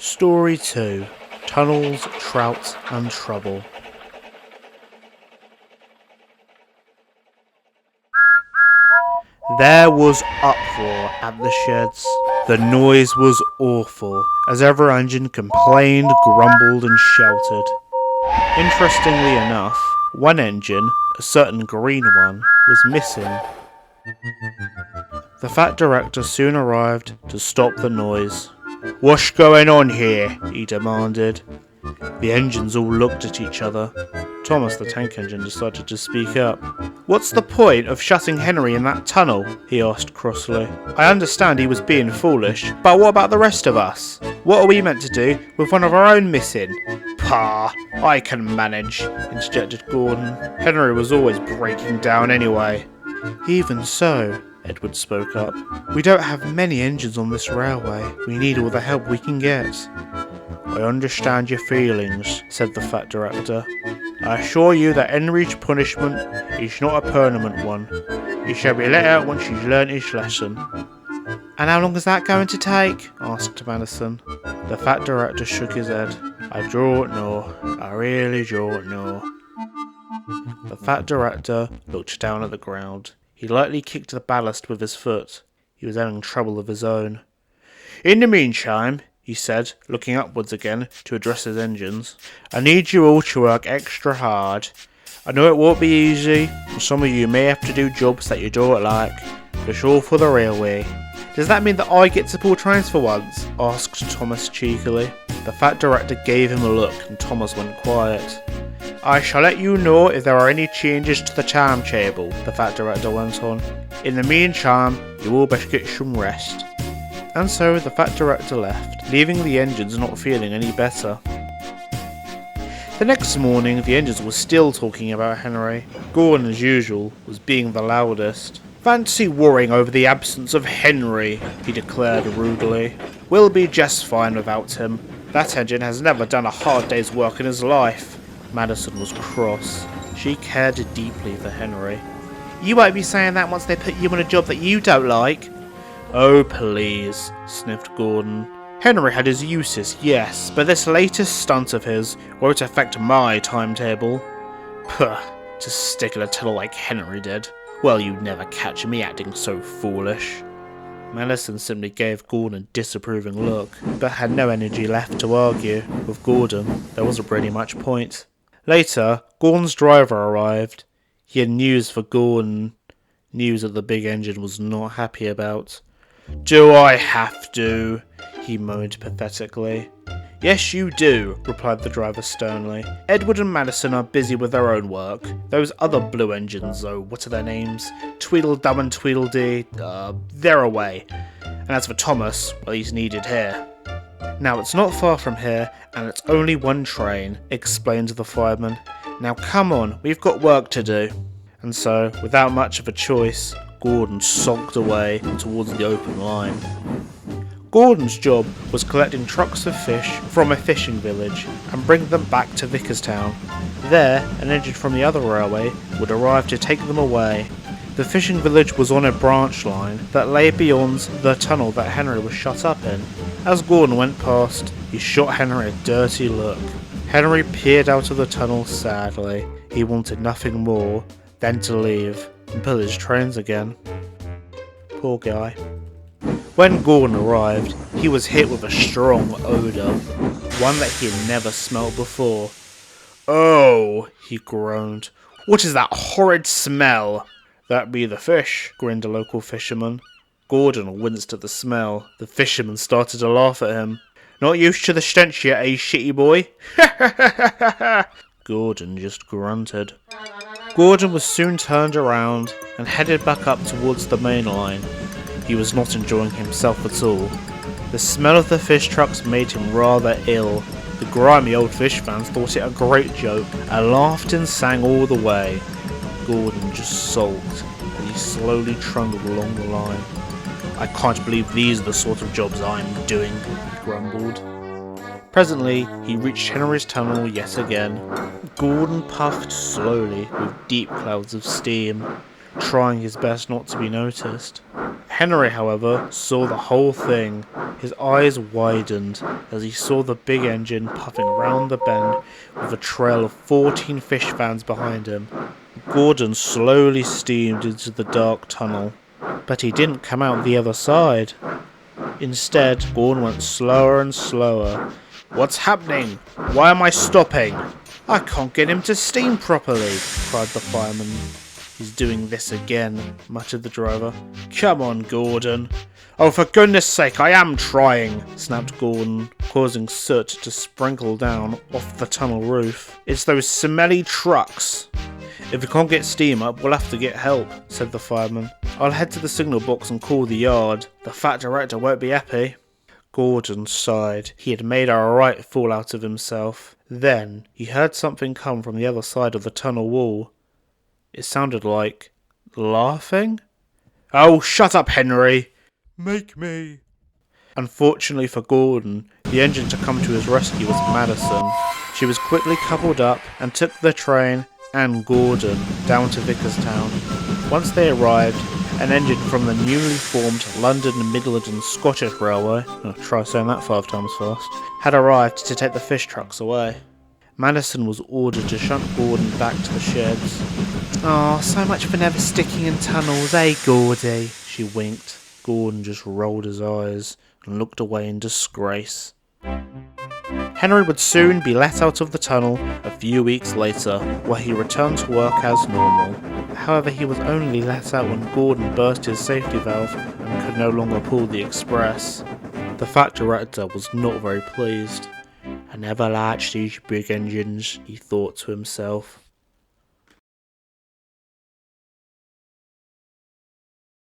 Story 2. Tunnels, Trout and Trouble. There was uproar at the sheds. The noise was awful, as every engine complained, grumbled and shouted. Interestingly enough, one engine, a certain green one, was missing. The fat director soon arrived to stop the noise. "What's going on here?" he demanded. The engines all looked at each other. Thomas the tank engine decided to speak up. "What's the point of shutting Henry in that tunnel?" he asked crossly. "I understand he was being foolish, but what about the rest of us? What are we meant to do with one of our own missing?" "Pah, I can manage," interjected Gordon. "Henry was always breaking down anyway." "Even so," Edward spoke up, "we don't have many engines on this railway. We need all the help we can get." "I understand your feelings," said the fat director. "I assure you that Henry's punishment is not a permanent one. He shall be let out once he's learnt his lesson." "And how long is that going to take?" asked Madison. The fat director shook his head. "I don't know. I really don't know." The fat director looked down at the ground. He lightly kicked the ballast with his foot. He was having trouble of his own. "In the meantime," he said, looking upwards again to address his engines, "I need you all to work extra hard. I know it won't be easy, and some of you may have to do jobs that you don't like, but it's all for the railway." "Does that mean that I get to pull trains for once?" asked Thomas cheekily. The fat director gave him a look, and Thomas went quiet. "I shall let you know if there are any changes to the timetable," the fat director went on. "In the meantime, you all best get some rest." And so the fat director left, leaving the engines not feeling any better. The next morning, the engines were still talking about Henry. Gordon, as usual, was being the loudest. "Fancy worrying over the absence of Henry," he declared rudely. "We'll be just fine without him. That engine has never done a hard day's work in his life." Madison was cross. She cared deeply for Henry. "You won't be saying that once they put you on a job that you don't like." "Oh, please," sniffed Gordon. "Henry had his uses, yes, but this latest stunt of his won't affect my timetable." "Puh, to stick in a tunnel like Henry did. Well, you'd never catch me acting so foolish." Madison simply gave Gordon a disapproving look, but had no energy left to argue. With Gordon, there wasn't really much point. Later, Gordon's driver arrived. He had news for Gordon. News that the big engine was not happy about. "Do I have to?" he moaned pathetically. "Yes, you do," replied the driver sternly. "Edward and Madison are busy with their own work. Those other blue engines, though, what are their names? Tweedledum and Tweedledee, they're away. And as for Thomas, well, he's needed here." "Now, it's not far from here, and it's only one train," explained the fireman. "Now come on, we've got work to do." And so, without much of a choice, Gordon sulked away towards the open line. Gordon's job was collecting trucks of fish from a fishing village and bring them back to Vickerstown. There, an engine from the other railway would arrive to take them away. The fishing village was on a branch line that lay beyond the tunnel that Henry was shut up in. As Gordon went past, he shot Henry a dirty look. Henry peered out of the tunnel sadly. He wanted nothing more than to leave and pull his trains again. Poor guy. When Gordon arrived, he was hit with a strong odour, one that he had never smelt before. "Oh," he groaned, "what is that horrid smell?" "That be the fish," grinned a local fisherman. Gordon winced at the smell. The fisherman started to laugh at him. "Not used to the stench yet, eh, shitty boy?" Gordon just grunted. Gordon was soon turned around and headed back up towards the main line. He was not enjoying himself at all. The smell of the fish trucks made him rather ill. The grimy old fish fans thought it a great joke and laughed and sang all the way. Gordon just sulked as he slowly trundled along the line. "I can't believe these are the sort of jobs I'm doing," he grumbled. Presently, he reached Henry's tunnel yet again. Gordon puffed slowly with deep clouds of steam. trying his best not to be noticed. Henry, however, saw the whole thing. His eyes widened as he saw the big engine puffing round the bend with a trail of 14 fish fans behind him. Gordon slowly steamed into the dark tunnel, but he didn't come out the other side. Instead, Gordon went slower and slower. "What's happening? Why am I stopping? I can't get him to steam properly," cried the fireman. "He's doing this again," muttered the driver. "Come on, Gordon." "Oh, for goodness sake, I am trying," snapped Gordon, causing soot to sprinkle down off the tunnel roof. "It's those smelly trucks." "If we can't get steam up, we'll have to get help," said the fireman. "I'll head to the signal box and call the yard. The fat director won't be happy." Gordon sighed. He had made a right fool out of himself. Then he heard something come from the other side of the tunnel wall. It sounded like laughing. "Oh, shut up, Henry!" "Make me." Unfortunately for Gordon, the engine to come to his rescue was Madison. She was quickly coupled up and took the train and Gordon down to Vickerstown. Once they arrived, an engine from the newly formed London, Midland and Scottish Railway, try saying that 5 times fast, had arrived to take the fish trucks away. Madison was ordered to shunt Gordon back to the sheds. "Oh, so much for never sticking in tunnels, eh, Gordy?" she winked. Gordon just rolled his eyes and looked away in disgrace. Henry would soon be let out of the tunnel a few weeks later, where he returned to work as normal. However, he was only let out when Gordon burst his safety valve and could no longer pull the express. The fat director was not very pleased. "I never liked these big engines," he thought to himself.